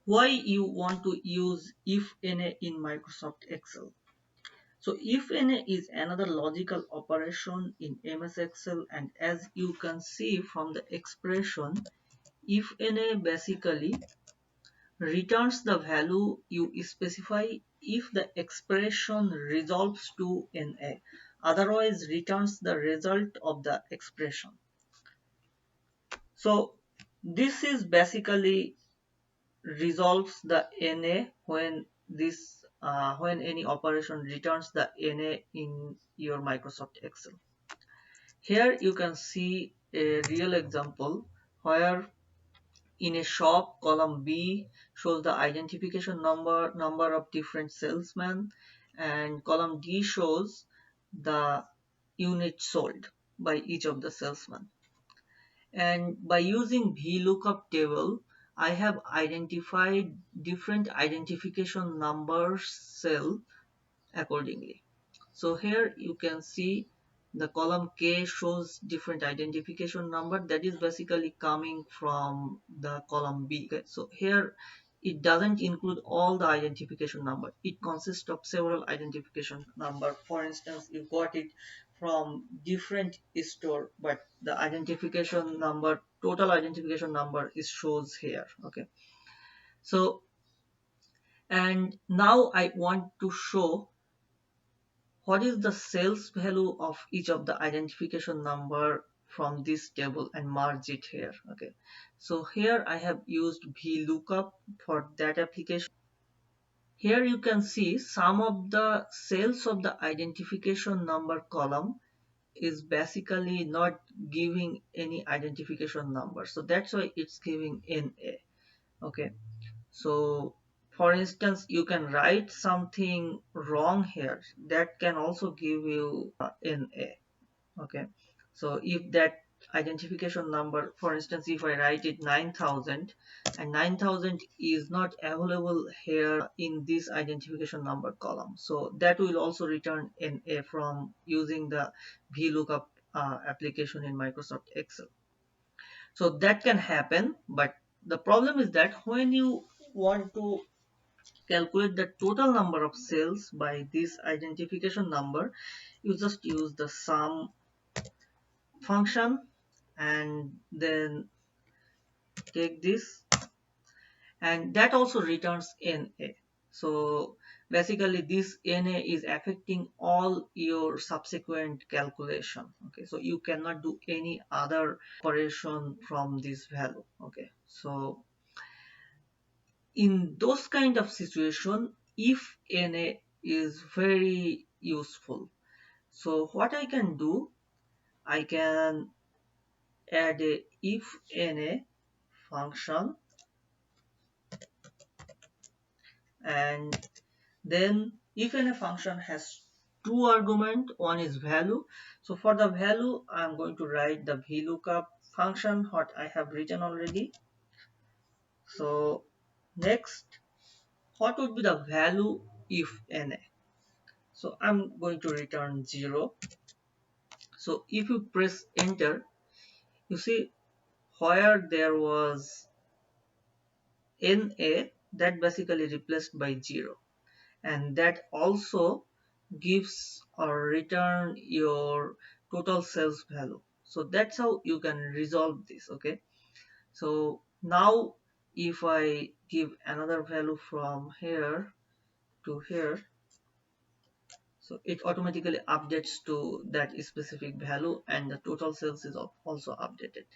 Why you want to use IFNA in Microsoft Excel? So IFNA is another logical operation in MS Excel, and as you can see from the expression, IFNA basically returns the value you specify if the expression resolves to NA. Otherwise returns the result of the expression. So this is basically resolves the NA when any operation returns the NA in your Microsoft Excel. Here you can see a real example where in a shop, column B shows the identification number of different salesmen, and column D shows the units sold by each of the salesmen. And by using VLOOKUP table, I have identified different identification numbers cell accordingly. So here you can see the column K shows different identification number, that is basically coming from the column B. Okay? So here it doesn't include all the identification number. It consists of several identification number. For instance, you got it from different store, but the identification number, total identification number is shows here. Okay. So, and now I want to show what is the sales value of each of the identification number from this table and merge it here. Okay, so here I have used VLOOKUP for that application. Here you can see some of the sales of the identification number column is basically not giving any identification number, so that's why it's giving NA. Okay, so for instance, you can write something wrong here that can also give you NA. Okay, so if that identification number, for instance, if I write it 9000 and 9000 is not available here in this identification number column, so that will also return NA from using the VLOOKUP application in Microsoft Excel. So that can happen, but the problem is that when you want to calculate the total number of cells by this identification number, you just use the sum function and then take this, and that also returns NA. So basically this NA is affecting all your subsequent calculation. Okay, so you cannot do any other operation from this value. Okay, so in those kind of situation, if NA is very useful. So what I can do, I can add a if NA function, and then if NA function has two arguments, one is value. So for the value, I'm going to write the VLOOKUP function, what I have written already. So next, what would be the value if NA? So I'm going to return 0. So if you press enter, you see where there was NA, that basically replaced by 0, and that also gives or return your total sales value. So that's how you can resolve this. Okay, so now if I give another value from here to here, so it automatically updates to that specific value and the total sales is also updated.